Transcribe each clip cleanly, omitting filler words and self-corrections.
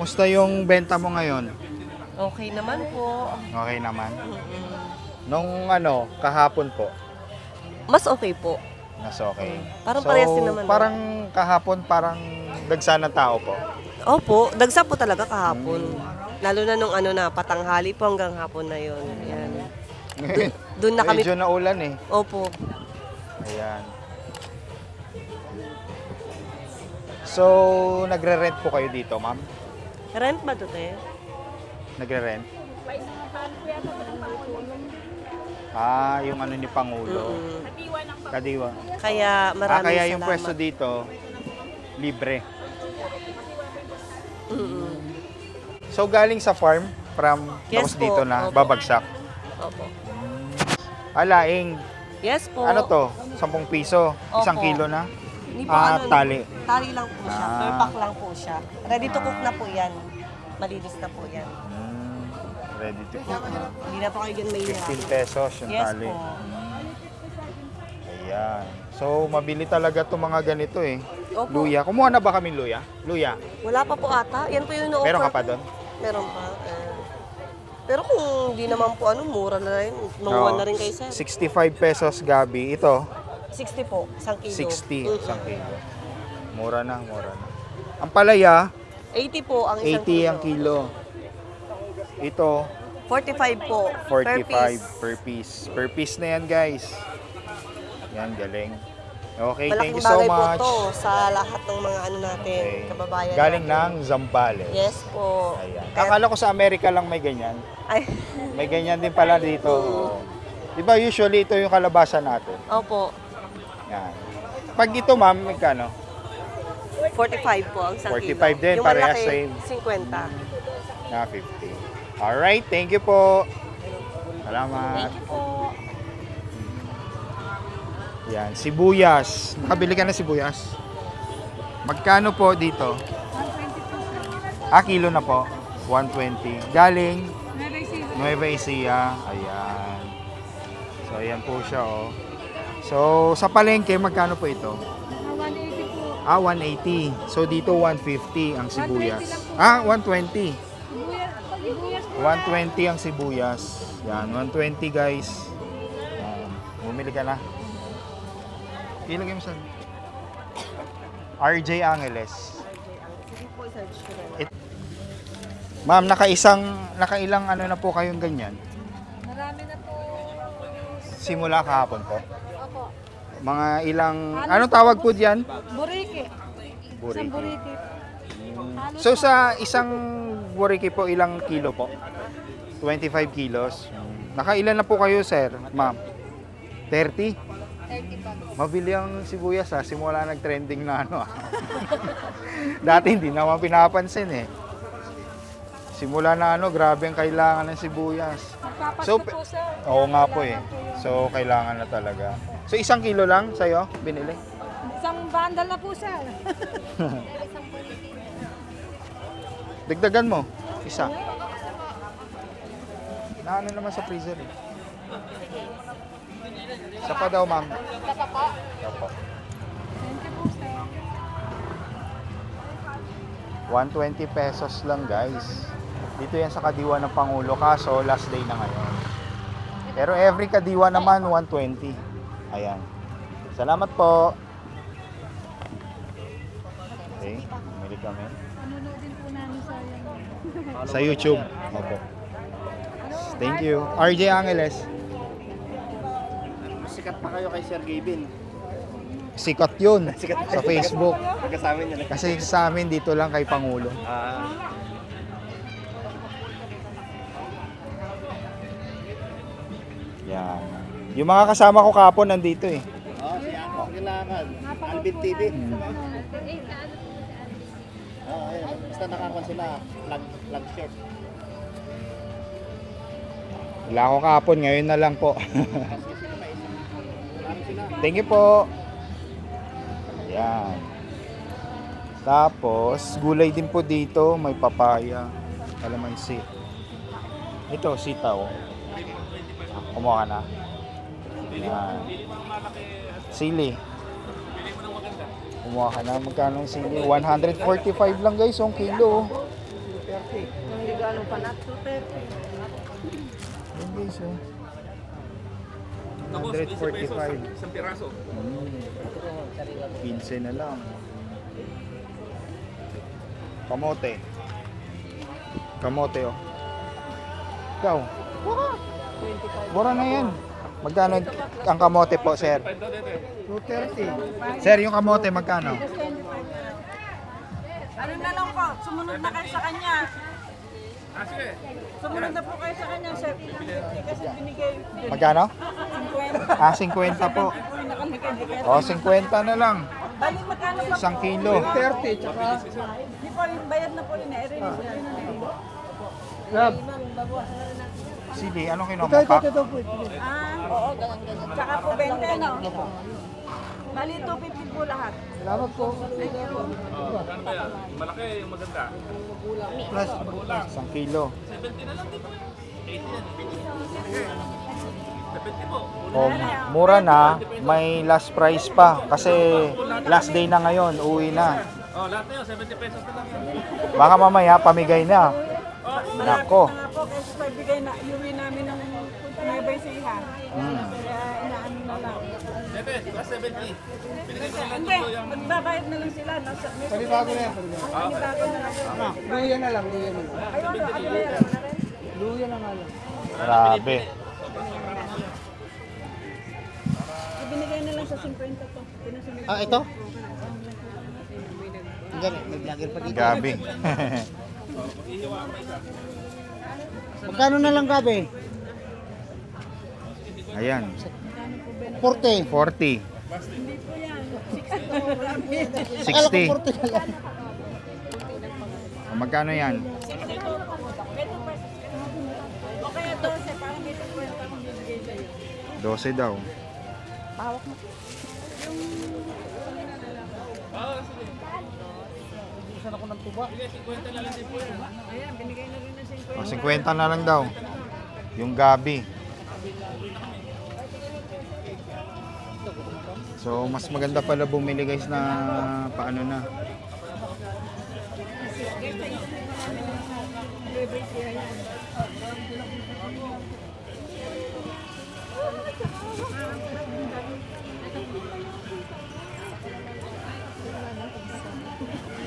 Musta yung benta mo ngayon? Okay naman po. Okay naman. Mm-mm. Nung kahapon po, Mas okay po. mas okay. Parang parehas din naman, no? Parang kahapon, parang dagsa ng tao po. Opo, dagsa po talaga kahapon. Lalo na nung patanghali po hanggang hapon na yon. Yan. Doon na kami. Medyo naulan eh. Opo. Ayan. So, nagre-rent po kayo dito, ma'am? Rent ba to, te? Nagre-rent? Yung ni Pangulo. Mm-mm. Kadiwa. Kaya maraming Kaya salamat. yung pwesto dito, libre. Mm-mm. So, galing sa farm, Yes tapos po. dito na, Opo. babagsak. Opo. Alaing, Yes po. ano to? 10 piso? Isang Opo. kilo na? Hindi po Tali. Tali lang po siya. Ah. Per pack lang po siya. Ready to cook na po yan. Malinis na po yan. Ready to cook. Hindi na po kayo dyan may 15 pesos yung Yes tali. po. Ayan. So, mabili talaga itong mga ganito eh. Opo. Luya. Kumuha na ba kami luya? Luya. Wala pa po ata. Yan po yung no-offer. Meron ka pa doon? Meron pa. Pero kung di naman po mura na rin. Manguha na rin kayo, sir. 65 pesos gabi. Ito, 60 po, 1 kilo. 60. Isang kilo. Mura na, mura na. Ang palaya, 80 po ang 80 isang kilo. ang kilo. Ito, 45 po. 45 Per piece. per piece. Per piece na yan, guys. Yan, galing. Okay, thank Malaking you so bagay much. po to sa lahat ng mga natin, Okay. kababayan Galing natin. ng Zambales. Yes po. Ayan. Kaya- Akala ko sa Amerika lang may ganyan. Ay, May ganyan din pala dito. Di ba usually ito yung kalabasa natin? opo. Yan. Pag ito ma'am, magkano? 45 po ang isang 45 kilo. din, Yung parehas malaki, same. 50. Na 50. Alright, thank you po. Salamat. Thank you po. Yan, sibuyas. Nakabili ka na sibuyas? Magkano po dito? 120 po. Kilo na po. 120. Galing? Nueva Ecija. Ayan. So, ayan po siya, oh. So, sa palengke, magkano po ito? 180 po. 180. So, dito 150 ang sibuyas. 120. Sibuyas po. 120 ang sibuyas. Yan, 120 guys. Bumili ka na. Ilagay mo sa RJ Angeles. Sige po, search ko na. Ma'am, nakailang na po kayong ganyan? Marami na po. Simula kahapon po. Opo. Mga ilang, anong tawag po diyan? Buriki. Isang buriki. So sa isang buriki po, ilang kilo po? 25 kilos. Nakailan na po kayo, sir? Ma'am? 30? 30 pa. Mabili ang sibuyas simula nag-trending na Dati hindi naman pinapansin eh. Simula na grabe ang kailangan ng sibuyas. Magpapas So, na po, sir. Oo nga po eh. So kailangan na talaga. So 1 kilo lang sa'yo, binili? Isang bandal na po, sir. Dagdagan mo, isa. Naano naman sa freezer eh. Isa pa daw, ma'am. Isa pa po? Opo. Thank you po, sir. 120 pesos lang, guys. Dito yan sa Kadiwa ng Pangulo, kaso last day na ngayon. Pero every Kadiwa naman, 120. Ayan. Salamat po. Okay, bumili kami. Nanonoodin po namin sa Sa YouTube. Opo. Thank you. RJ Angeles. Sikat pa kayo kay Sir Gavin. Sikat yun sa Facebook. Pagkasama niya. Kasi sa amin dito lang kay Pangulo. Yan. Yung mga kasama ko kapon nandito eh. Si Ako Kailangan. Alvin TV. Ayun. Basta nakakuha sila. Flag shirt. Wala ako kapon, ngayon na lang po. Kasi sila may isa. Marami sila. Thank you po. Yan. Tapos, gulay din po dito. May papaya. Kalamansi. Ito, sitaw. Kumuha ka na. Yan. Sili. Kumuha ka na. Magkano ang sili? 145 lang guys, ang kilo. Hindi gano'ng panat, 230. Yan guys, oh. 145. Isang piraso. 15 na lang. Kamote. Kamote, oh. Ikaw. Mura na yan. Magkano ang kamote po, sir? 230. Sir, yung kamote, magkano? Ano na lang po, sumunod na kayo sa kanya. Sige. Sumunod na po kayo sa kanya, sir. Kasi binigay Magkano? 50. Ah, 50 po. O, 50 na lang. Bali, magkano pa? 1 kilo. 30, tsaka... Hindi po, yung bayad na po yun. I-release na yun. Sili, anong kinuha mo? Pak? Oo, ganun. Tsaka po 20, no? Bali, 250 po lahat. Gano'n ba yan? Yung malaki, yung maganda. Plus, 1 kilo. 70 na lang din po yan. 80 yan. 70 po. O, mura na, may last price pa. Kasi last day na ngayon, uwi na. Oh, lahat na yun, 70 pesos na lang yan. Baka mamaya, pamigay na. Nako. Nga po, kasi pagbigay na, iuwi namin ng Nueva Ecija. Kaya inaano na lang. Dete, plus 70. Binigay ko lang Hindi, ito yung... magbabayad na lang sila. Panibago na yan. Panibago na lang. Luya na lang, luya na lang. Ayun, ano na rin? Luya na nga lang. Grabe. Ibinigay na lang sa 50 to. Pinasunod. Ah, ito? Hindi, may vlogger pa dito. Gabi. Magkano na lang gabi? Ayan, 40. 40. Hindi po yan. 60 to. 60. 40 na lang. O, magkano yan? 60 to. O kaya 12, parang may 50 akong bibigay sa'yo. 12 daw. Ayan, binigay na rin ng 50. O, 50 na lang daw. Yung gabi. So, mas maganda pala bumili guys na paano na.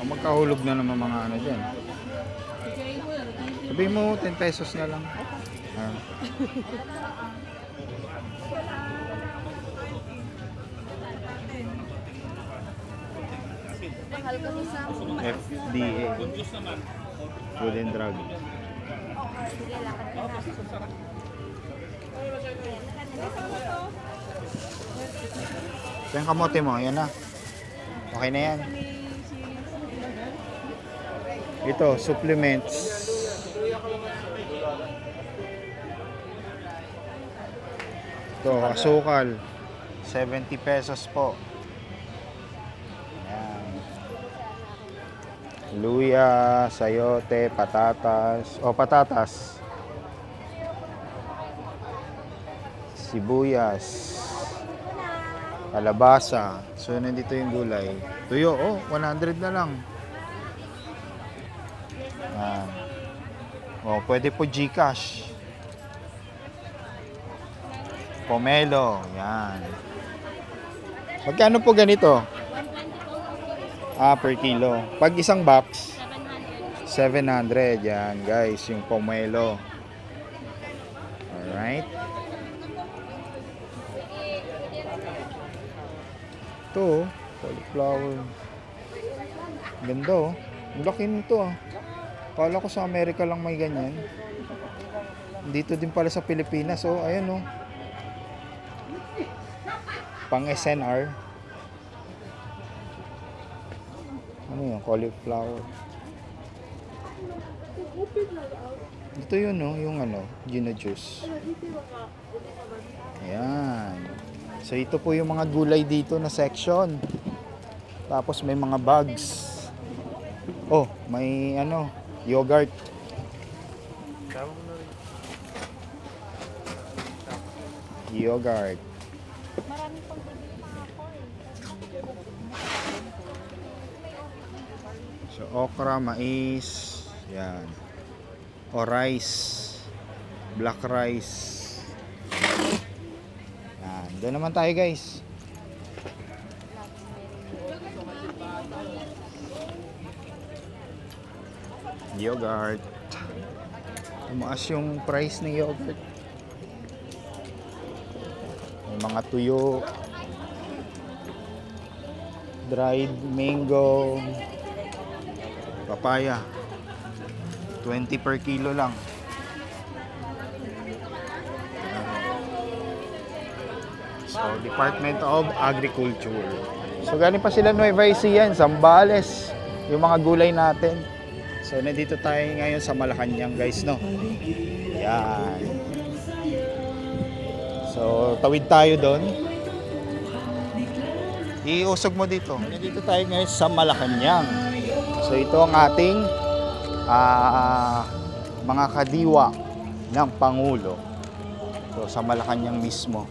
Magkahulog na naman mga ano dyan. Sabihin mo 10 pesos na lang. Ah. FDA. Food and Drug. Ito yung kamote mo, yan na. Okay na yan. Ito, supplements. Ito, asukal. 70 pesos po. Ayan. Luya, sayote, patatas. O, patatas. Sibuyas. Kalabasa. So, nandito yung gulay. Tuyo, oh, 100 na lang. Ayan. O, pwede po GCash. Pomelo. Yan. Magkano po ganito? Ah, per kilo. Pag isang box, 700. Yan, guys, yung pomelo. Alright. Ito, cauliflower. Ganda, oh. Ang laki nito, ah. Kala ko sa Amerika lang may ganyan. Dito din pala sa Pilipinas, oh. Ayan, oh. Pang SNR. Ano yun? Cauliflower. Dito yun, no? Yung ano, Gino juice. Ayan. So, ito po yung mga gulay dito na section. Tapos may mga bags. Oh, may ano, yogurt. Yogurt. So, okra, mais, Yan. O rice. Black rice. Yan. Doon naman tayo guys. Yogurt. Tumaas yung price ng yogurt. May mga tuyo. Dried mango. Papaya. 20 per kilo lang. So, Department of Agriculture. So, galing pa sila Nueva Ecija, Zambales. Yung mga gulay natin. So, nandito tayo ngayon sa Malacanang, guys, no? Yan. So, tawid tayo doon. Iusog mo dito. Nandito tayo ngayon sa Malacanang. So, ito ang ating mga kadiwa ng Pangulo. So, sa Malacanang mismo.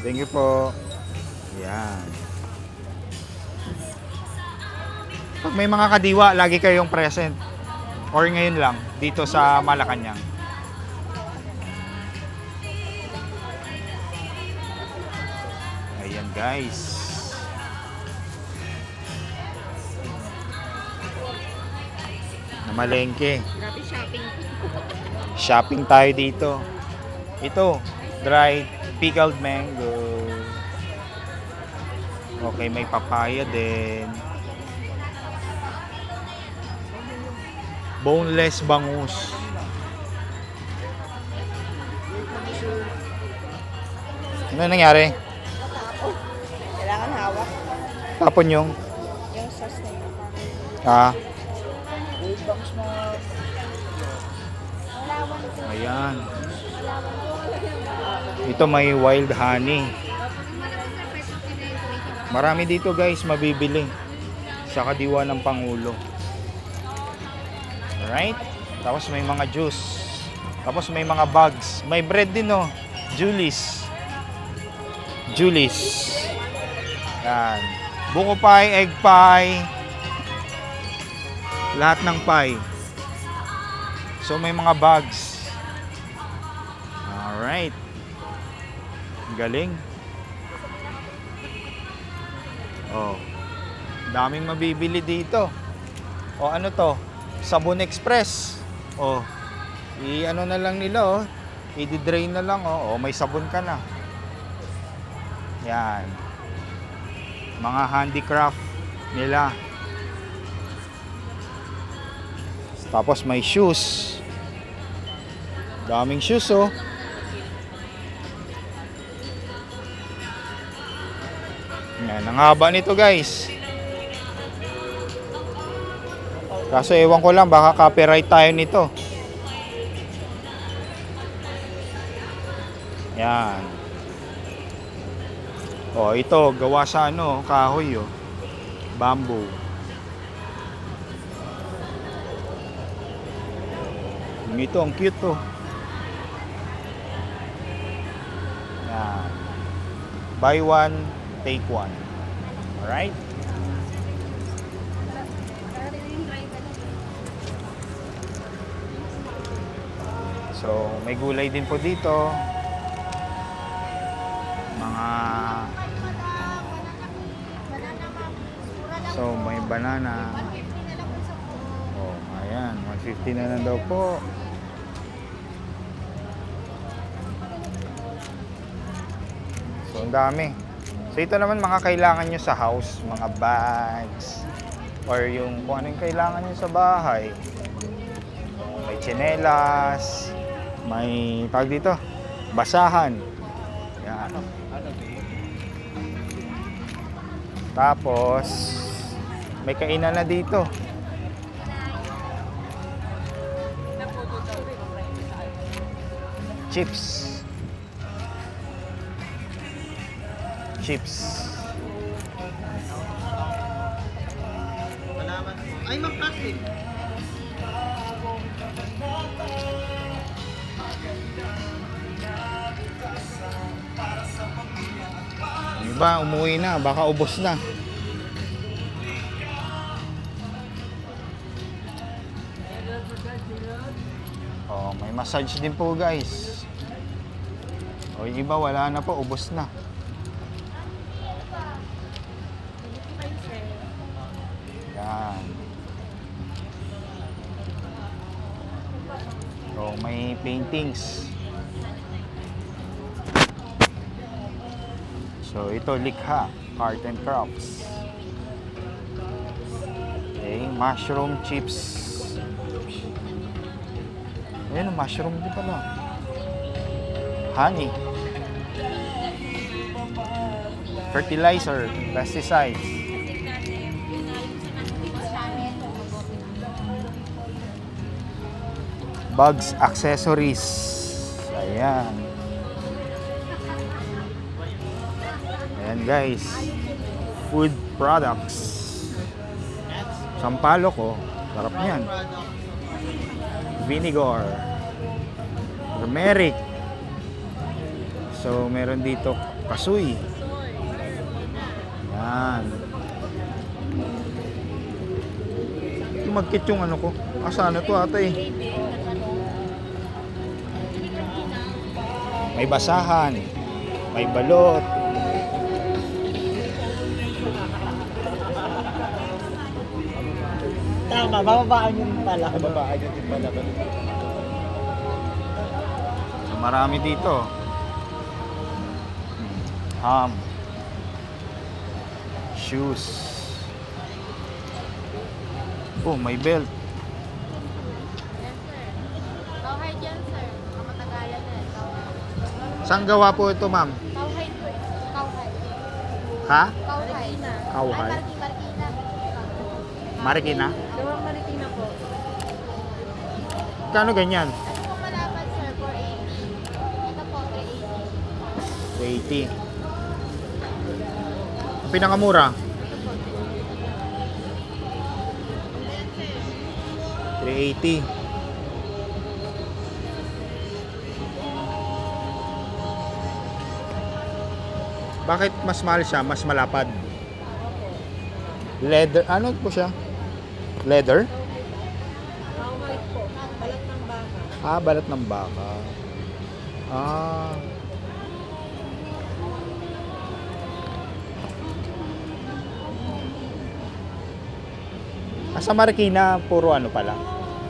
Thank you po. Yan. Pag may mga kadiwa, lagi kayong present. Or ngayon lang, dito sa Malacanang. Ayan guys. Namalengke. Grabe shopping. Shopping tayo dito. Ito, dried pickled mango. Okay, may papaya din. Boneless bangus. Ano nangyari? Kailangan hawak Tapon yung... yung sauce na yun. Ah. Ayan. Ito may wild honey. Marami dito guys, mabibili. Sa kadiwa ng Pangulo. Alright? Tapos may mga juice. Tapos may mga bags. May bread din oh. Julie's. Julie's. Yan. Buko pie, egg pie. Lahat ng pie. So may mga bags. Alright. Galing. Oh. Daming mabibili dito. O ano to? Sabon Express. Oh. I-ano na lang nila oh. I-drain na lang oh. Oh, may sabon ka na. Yan. Mga handicraft nila. Tapos may shoes. Daming shoes oh. Yan, ang haba nito guys. Kaso ewan ko lang, baka copyright tayo nito. Yan. Oh, ito gawa sa ano, kahoy oh. Bamboo. Ito ang cute to. Yan. Buy one, take one. Alright? So, may gulay din po dito. Mga... So, may banana. Oh, ayan. 150 na lang daw po. So, ang dami. So, ito naman mga kailangan nyo sa house. Mga bags. Or yung kung ano yung kailangan nyo sa bahay. May tsinelas. May, tawag dito, basahan. Yan. Tapos, may kainan na dito. Chips. Chips. Ay, mag-plastic. Yung iba, umuwi na. Baka ubos na. Oh, may massage din po guys. O yung iba, wala na po. Ubos na. Yan. So, may paintings. So, ito likha, art and crafts. Okay, mushroom chips. Ayan, mushroom din pala. Honey. Fertilizer, pesticides. Bugs, accessories. Ayan. Ayan guys. Food products. Sampalok oh. Sarap niyan. Vinegar. Turmeric. So, meron dito kasuy. Yan. Magkit yung ano ko. Asa na to ate? May basahan. May balot. Tama, bababaan yun pala. Babaan yun din pala. So, marami dito. Ham. Shoes. Oh, may belt. Kauhay dyan, sir. Kamatagalan na. Kauhay. Saan gawa po ito, ma'am? Kauhay po. Kauhay. Ha? Kauhay. Kauhay. Ay, Marikina. Marikina? Gawang Marikina po. Kano ganyan? Ito po malaban, sir, 480. Ito po, 380. 80. Ang pinakamura? 380. Bakit mas mahal siya? Mas malapad? Leather, ano po siya? Leather? Ah, balat ng baka. Ah. Sa Marikina, puro ano pala?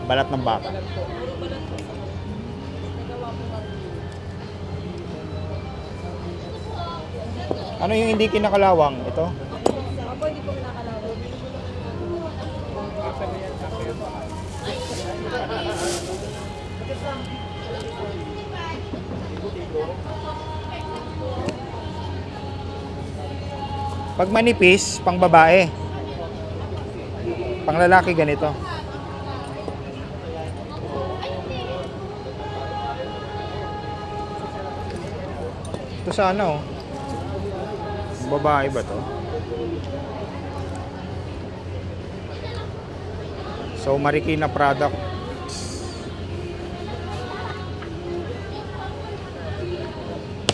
Balat ng baka. Ano yung hindi kinakalawang? Ito? Opo, hindi po kinakalawag. Pag manipis, pang babae. Pang lalaki ganito. Ito sa ano? Babae ba to? So, Marikina product.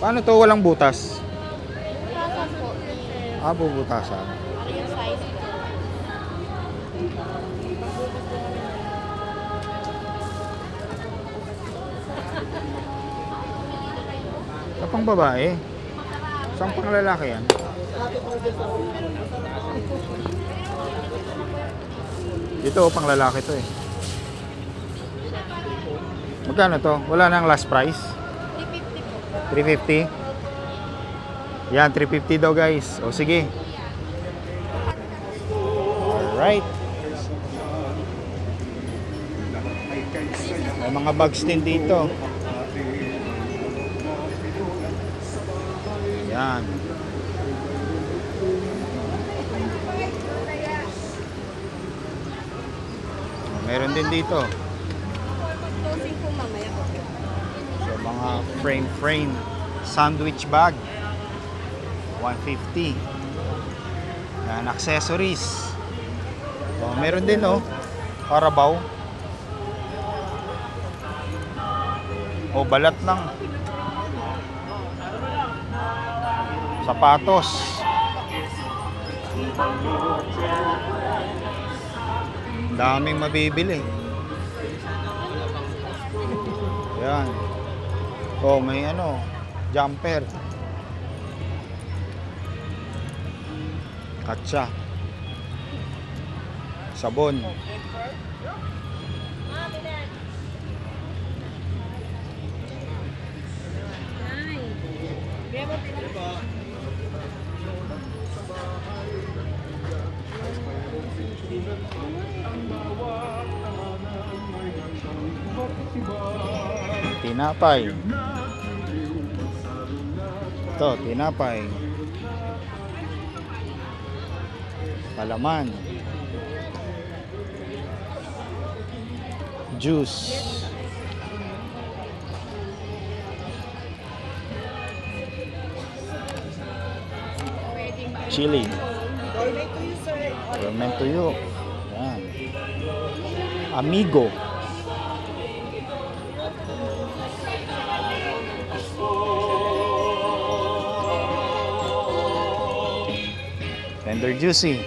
Paano to walang butas? Butasan po. Ah, bubutasan. Ano yung size po? Ito pang babae. Saan pang lalaki yan? Dito, pang lalaki to eh. Magkano to? Wala nang last price? 350 po. 350? Yan, 350 daw guys. O sige. Alright. May mga bags din dito. Yan. Meron din dito. Closing po mamaya. So, mga frame sandwich bag. 150. Yan, accessories. So, meron din oh. Karabaw. O, balat lang. Sapatos. Daming mabibili. Yan. Oh, may ano, jumper. Katsa. Sabon. Tinapay. Ito, tinapay. Palaman. Juice. Chili. Gourmet tuyo. Yan. Amigo. Tender juicy.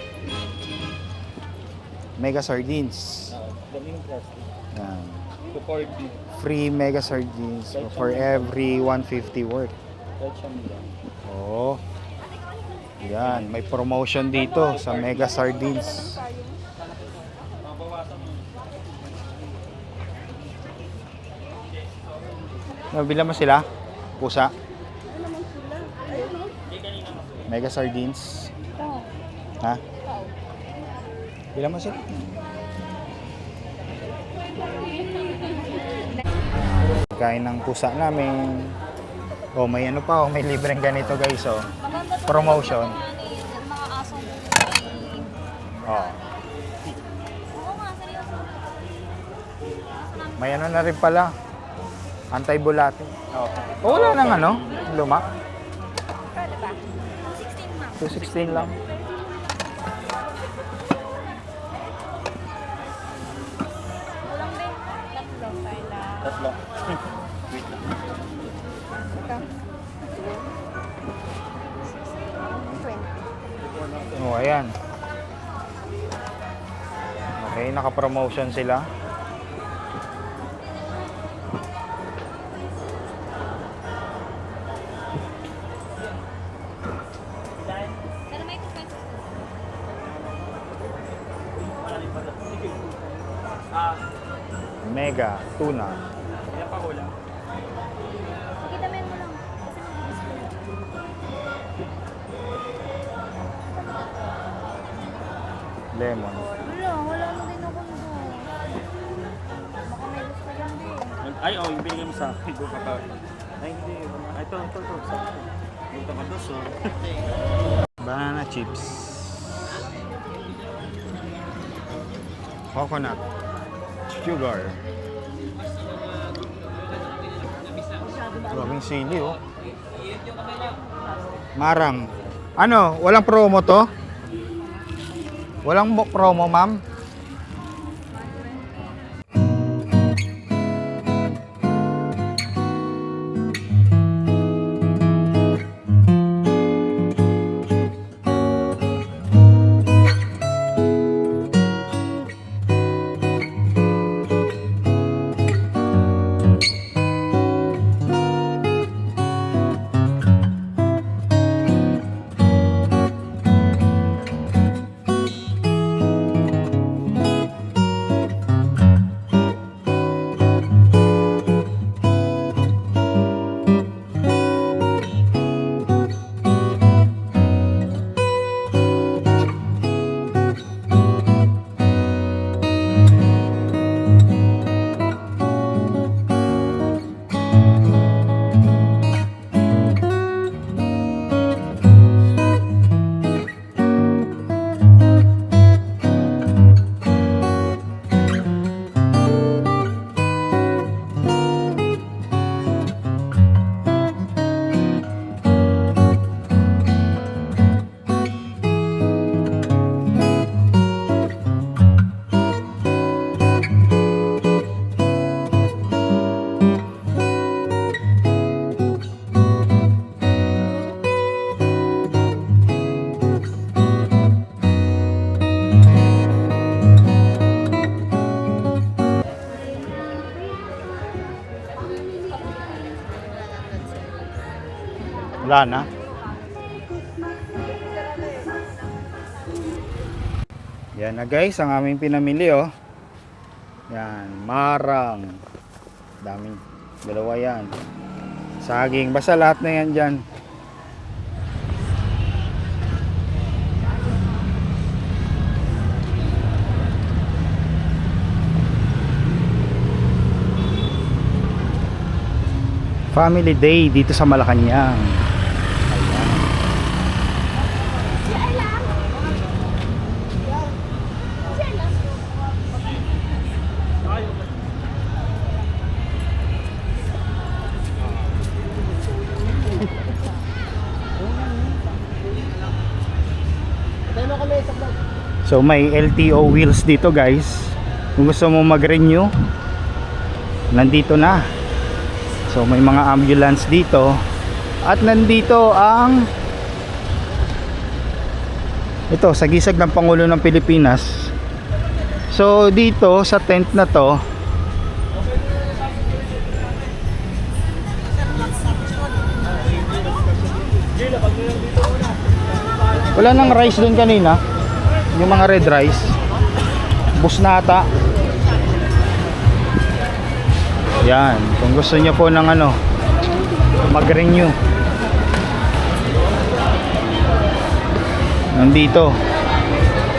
Mega sardines. Daming plastic. Yan. 240. Free mega sardines for every 150 worth. Kahit siya nila. Oh. Yan, may promotion dito sa Mega Sardines. Nabila mo sila? Pusa? Mega Sardines? Ha? Bila mo sila? Kain ng pusa namin. Oh, may ano pa, oh, may libreng ganito guys, oh. Promotion. Mga aso. Oh. Oo nga, seryoso. May ano na rin pala. Anti-bulate. Oh. Oh, wala nang ano, luma. Pwede ba? 16 ma'am. 216 lang. Kulang din. Tatlo. Kailangan. Tatlo. Oh, ayan. Okay, naka-promotion sila. Pero may 2 pesos. Mega tuna. Sige, damihan mo lang. Kasi mabilis ko lang. Lemon. Wala na din ako doon. Baka may gusto yan din. Ay, oh, yung binigay mo sa akin. Doon ka pa. Ay, hindi. Ay, ito. Sa akin. Doon ka pa doon, so. Banana chips. Coconut. Sugar. Grabing sili, oh. Marang. Ano? Walang promo to? Walang promo, ma'am? Wala na. Yan na guys, ang aming pinamili, oh. Yan, marang. Daming, dalawa yan. Saging, basta lahat na yan dyan. Family Day dito sa Malacanang. So may LTO wheels dito guys. Kung gusto mo mag-renew, nandito na. So may mga ambulance dito. At nandito ang Ito, sagisag ng Pangulo ng Pilipinas. So dito sa tent na to, wala nang rice doon kanina. Yung mga red rice. Bus na ata. Yan, kung gusto niyo po ng ano, mag-renew. Nandito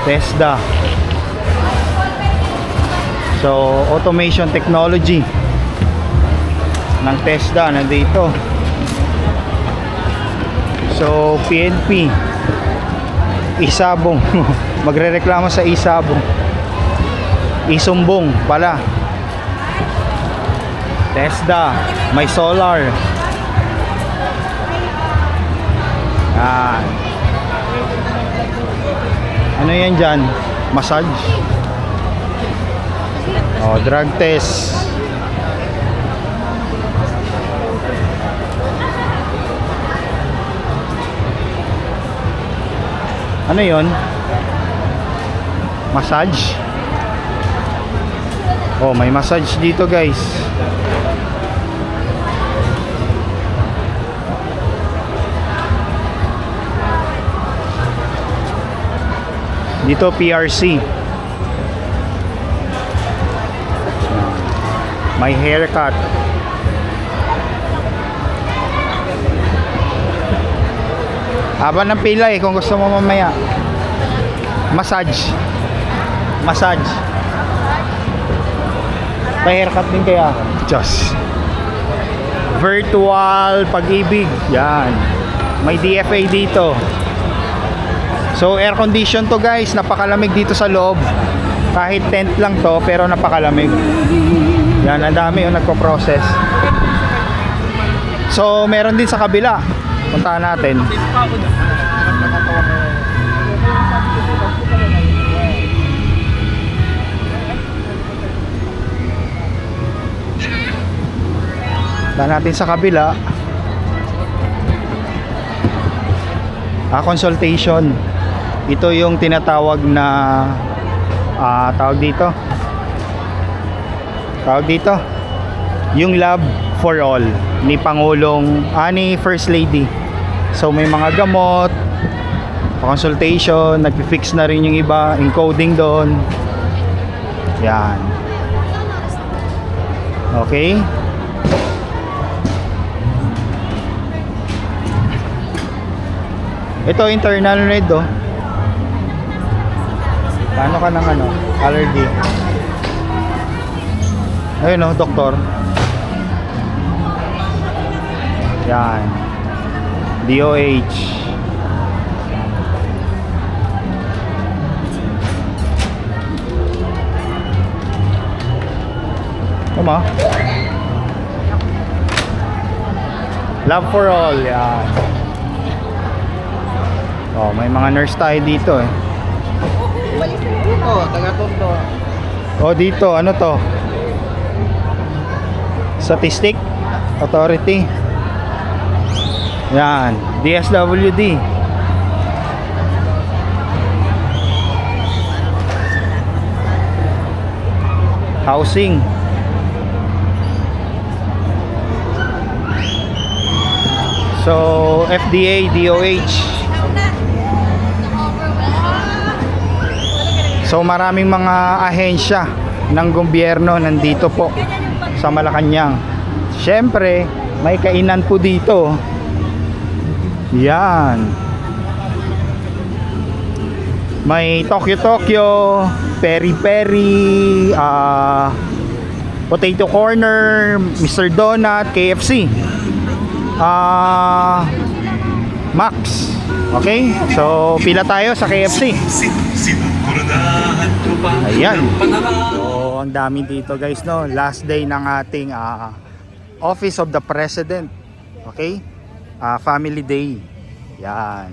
TESDA. So automation technology ng TESDA nandito. So PNP Isabong magrereklamo sa Isabong, Isumbong pala. TESDA may solar. Yan. Ano yan dyan? Massage. Oh, drug test. Ano yon? Massage. Oh, may massage dito, guys. Dito PRC. May haircut. Haba ng pila eh kung gusto mo mamaya. Massage. Massage. May haircut din kaya. Diyos. Virtual pag-ibig. Yan. May DFA dito. So air condition to guys. Napakalamig dito sa loob. Kahit tent lang to pero napakalamig. Yan, ang dami yung nagpo-process. So meron din sa kabila. Puntahan natin. Puntahan natin sa kabila. Consultation. Ito yung tinatawag na tawag dito yung love for all ni Pangulong ni First Lady. So may mga gamot, consultation, nagpi-fix na rin yung iba, encoding doon. Yan. Okay. Ito internal red oh. Paano ka ng ano? Allergy. Ayun oh, doktor. Yan. DOH. Tama. Love for all. Yan. Oh, may mga nurse tayo dito eh. Dito, taga-Tondo. Oh, dito. Ano to? Statistic Authority. Yan. DSWD. Housing. So, FDA, DOH. So maraming mga ahensya ng gobyerno nandito po sa Malacanang. Siyempre, may kainan po dito. Yan. May Tokyo, Peri Peri, Potato Corner, Mr. Donut, KFC. Max. Okay? So, pila tayo sa KFC. Ayan. So, ang dami dito guys, no? Last day ng ating Office of the President. Okay? Family Day. Yan.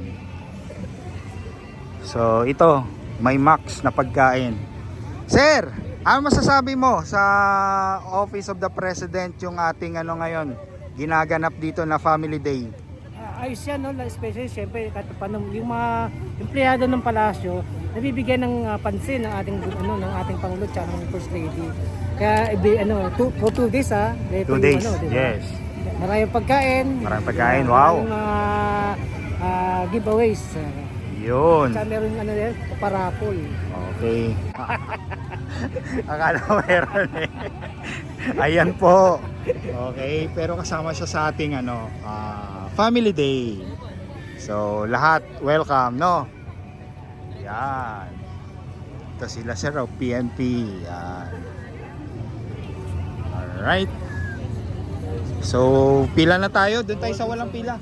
So, ito. May Max na pagkain. Sir, ano masasabi mo sa Office of the President yung ating ano ngayon? Ginaganap dito na Family Day. ayos yan, no? Especially, siyempre, kahit paano, yung mga empleyado ng palasyo, nabibigyan ng pansin ng ating ng ating Pangulo at ng First Lady. Kaya for 2 days 2 days, diba? yes. Maraming pagkain. Maraming pagkain, wow. Maraming mga giveaways. Yun. Saka meron parapol. Okay. Akala ko meron eh. Ayan po. Okay, pero kasama siya sa ating Family Day. So, lahat welcome, no? Yan. Ito sila Sir PNP. Yan. Alright. So, pila na tayo. Doon tayo sa walang pila.